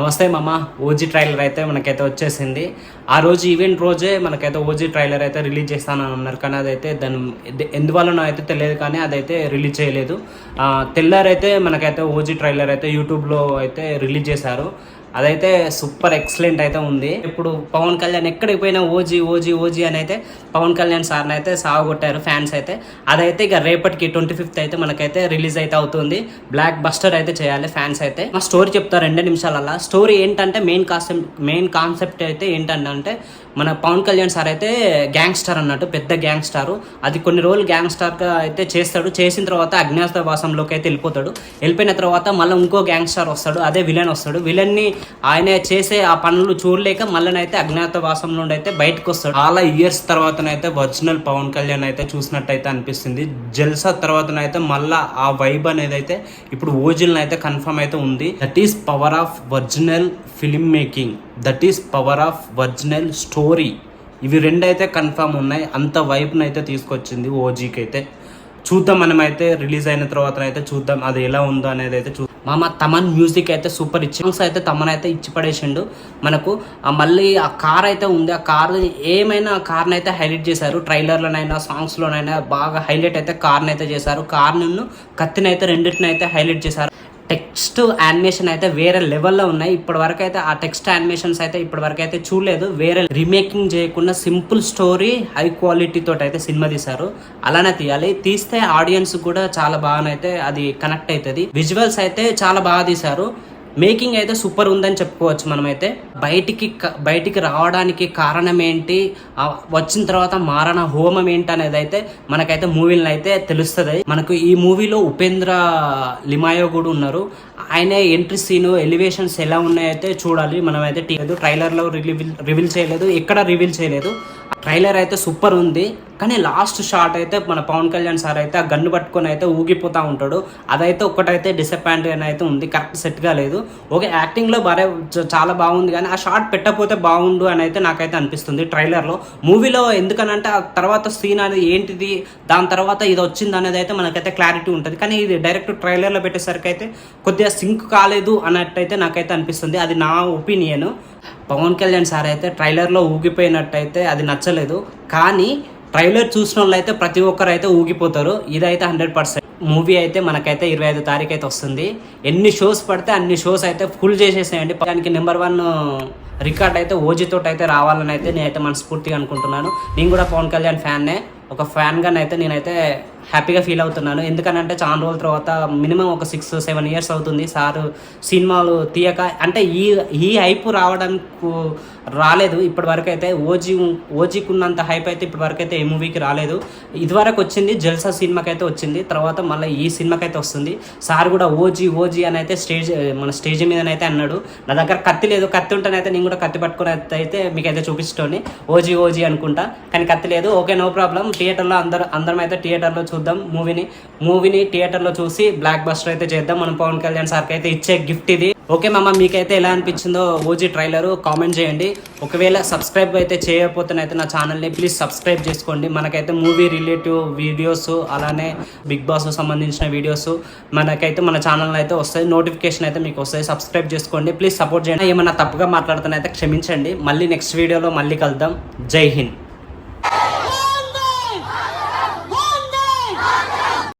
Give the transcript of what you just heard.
నమస్తే మామ. OG trailer అయితే మనకైతే వచ్చేసింది. ఆ రోజు ఈవెంట్ రోజే మనకైతే ఓజీ ట్రైలర్ అయితే రిలీజ్ చేస్తానని అన్నారు, కానీ అదైతే దాని ఎందువలన అయితే తెలియదు, కానీ అదైతే రిలీజ్ చేయలేదు. తెల్లారైతే మనకైతే ఓజీ ట్రైలర్ అయితే యూట్యూబ్లో అయితే రిలీజ్ చేశారు. అదైతే సూపర్ ఎక్సలెంట్ అయితే ఉంది. ఇప్పుడు పవన్ కళ్యాణ్ ఎక్కడికి పోయినా ఓజీ ఓజీ ఓజీ అని అయితే పవన్ కళ్యాణ్ సార్ని అయితే సాగొట్టారు ఫ్యాన్స్ అయితే. అదైతే ఇక రేపటికి 25th అయితే మనకైతే రిలీజ్ అయితే అవుతుంది. బ్లాక్ బస్టర్ అయితే చేయాలి ఫ్యాన్స్ అయితే. మా స్టోరీ చెప్తారు 2 నిమిషాలల్లా. స్టోరీ ఏంటంటే మెయిన్ కాన్సెప్ట్ అయితే ఏంటంటే మన పవన్ కళ్యాణ్ సార్ అయితే గ్యాంగ్స్టర్ అన్నట్టు, పెద్ద గ్యాంగ్స్టారు. అది కొన్ని రోజులు గ్యాంగ్స్టర్గా అయితే చేస్తాడు. చేసిన తర్వాత అజ్ఞాతవాసంలోకి అయితే వెళ్ళిపోయిన తర్వాత మళ్ళీ ఇంకో గ్యాంగ్స్టర్ వస్తాడు, అదే విలన్ వస్తాడు. విలన్ని ఆయన చేసే ఆ పనులు చూడలేక మళ్ళీనైతే అజ్ఞాతవాసం నుండి అయితే బయటకు వస్తాడు. చాలా ఇయర్స్ తర్వాతనైతే ఒరిజినల్ పవన్ కళ్యాణ్ అయితే చూసినట్టయితే అనిపిస్తుంది. జల్సా తర్వాతనైతే మళ్ళీ ఆ వైబ్ అనేది అయితే ఇప్పుడు ఓజిల్ని అయితే కన్ఫర్మ్ అయితే ఉంది. That is power of original film making, that is power of original story. ఇవి రెండైతే కన్ఫర్మ్ ఉన్నాయి. అంత వైబ్ని అయితే తీసుకొచ్చింది ఓజీకి అయితే. చూద్దాం, మనమైతే రిలీజ్ అయిన తర్వాత అయితే చూద్దాం అది ఎలా ఉందో అనేది అయితే మామ. తమన్ మ్యూజిక్ అయితే సూపర్ సాంగ్స్ అయితే తమన్ అయితే ఇచ్చి పడేసిండు మనకు. మళ్ళీ ఆ కార్ అయితే ఉంది, ఆ కార్ ఏమైనా కార్ని అయితే హైలైట్ చేశారు. ట్రైలర్లోనైనా సాంగ్స్లోనైనా బాగా హైలైట్ అయితే కార్ని అయితే చేశారు. కార్ను కత్తిని అయితే రెండింటిని అయితే హైలైట్ చేశారు. టెక్స్ట్ యానిమేషన్ అయితే వేరే లెవెల్లో ఉన్నాయి. ఇప్పటి వరకు అయితే ఆ టెక్స్ట్ యానిమేషన్స్ అయితే ఇప్పటి వరకు అయితే చూడలేదు. వేరే రీమేకింగ్ చేయకుండా సింపుల్ స్టోరీ హై క్వాలిటీ తోటి అయితే సినిమా తీశారు. అలానే తీయాలి. తీస్తే ఆడియన్స్ కూడా చాలా బాగానైతే అది కనెక్ట్ అవుతుంది. విజువల్స్ అయితే చాలా బాగా తీశారు. మేకింగ్ అయితే సూపర్ ఉందని చెప్పుకోవచ్చు. మనమైతే బయటికి రావడానికి కారణం ఏంటి, వచ్చిన తర్వాత మారణ హోమం ఏంటి అనేది అయితే మనకైతే మూవీలను అయితే తెలుస్తుంది. మనకు ఈ మూవీలో ఉపేంద్ర లిమాయో కూడా ఉన్నారు. ఆయన ఎంట్రీ సీను ఎలివేషన్స్ ఎలా ఉన్నాయైతే చూడాలి. మనమైతే ట్రైలర్లో రివీల్ చేయలేదు, ఎక్కడ రివీల్ చేయలేదు. ట్రైలర్ అయితే సూపర్ ఉంది, కానీ లాస్ట్ షాట్ అయితే మన పవన్ కళ్యాణ్ సార్ అయితే ఆ గన్ను పట్టుకొని అయితే ఊగిపోతూ ఉంటాడు. అదైతే ఒక్కటైతే డిసప్పాయింట్ అని అయితే ఉంది, కరెక్ట్ సెట్గా లేదు. ఓకే, యాక్టింగ్లో చాలా బాగుంది, కానీ ఆ షాట్ పెట్టకపోతే బాగుండు అని అయితే నాకైతే అనిపిస్తుంది ట్రైలర్లో. మూవీలో ఎందుకనంటే ఆ తర్వాత సీన్ అనేది ఏంటిది, దాని తర్వాత ఇది వచ్చింది అనేది అయితే మనకైతే క్లారిటీ ఉంటుంది. కానీ ఇది డైరెక్ట్ ట్రైలర్లో పెట్టేసరికి అయితే కొద్దిగా సింక్ కాలేదు అన్నట్టయితే నాకైతే అనిపిస్తుంది. అది నా ఒపీనియన్. పవన్ కళ్యాణ్ సార్ అయితే ట్రైలర్లో ఊగిపోయినట్టయితే అది నచ్చలేదు, కానీ ట్రైలర్ చూసిన వాళ్ళు అయితే ప్రతి ఒక్కరు అయితే ఊగిపోతారు. ఇదైతే 100%. మూవీ అయితే మనకైతే 25వ తారీఖు అయితే వస్తుంది. ఎన్ని షోస్ పడితే అన్ని షోస్ అయితే ఫుల్ చేసేసేయండి. దానికి నెంబర్ 1 రికార్డ్ అయితే ఓజీతో అయితే రావాలని అయితే నేనైతే మనస్ఫూర్తిగా అనుకుంటున్నాను. నేను కూడా పవన్ కళ్యాణ్ ఫ్యాన్నే. ఒక ఫ్యాన్గానైతే నేనైతే హ్యాపీగా ఫీల్ అవుతున్నాను. ఎందుకనంటే చాలా రోజుల తర్వాత మినిమం ఒక 6-7 ఇయర్స్ అవుతుంది సార్ సినిమాలు తీయక. అంటే ఈ హైప్ రావడానికి రాలేదు ఇప్పటి వరకు అయితే. ఓజీకి ఉన్నంత హైప్ అయితే ఇప్పటి వరకు అయితే ఏ మూవీకి రాలేదు. ఇదివరకు వచ్చింది జల్సా సినిమాకి అయితే వచ్చింది, తర్వాత మళ్ళీ ఈ సినిమాకి అయితే వస్తుంది. సార్ కూడా ఓజీ అని అయితే మన స్టేజ్ మీదనైతే అన్నాడు. నా దగ్గర కత్తి లేదు, కత్తి ఉంటేనైతే నేను కూడా కత్తి పట్టుకుని అయితే మీకైతే చూపిస్తోని ఓజీ అనుకుంటా, కానీ కత్తి లేదు. Okay, no problem. థియేటర్లో అందరం అయితే థియేటర్లో చూద్దాం మూవీని థియేటర్లో చూసి బ్లాక్ బస్టర్ అయితే చేద్దాం. మనం పవన్ కళ్యాణ్ సార్కి అయితే ఇచ్చే గిఫ్ట్ ఇది. ఓకే మామ, మీకైతే ఎలా అనిపించిందో ఓజీ ట్రైలర్ కామెంట్ చేయండి. ఒకవేళ సబ్స్క్రైబ్ అయితే చేయకపోతేనైతే నా ఛానల్ని ప్లీజ్ సబ్స్క్రైబ్ చేసుకోండి. మనకైతే మూవీ రిలేటివ్ వీడియోస్, అలానే బిగ్ బాస్ సంబంధించిన వీడియోస్ మనకైతే మన ఛానల్లో అయితే వస్తాయి. నోటిఫికేషన్ అయితే మీకు వస్తాయి. సబ్స్క్రైబ్ చేసుకోండి, ప్లీజ్ సపోర్ట్ చేయండి. ఏమన్నా తప్పుగా మాట్లాడుతానైతే క్షమించండి. మళ్ళీ నెక్స్ట్ వీడియోలో మళ్ళీ కలుద్దాం. జై హింద్.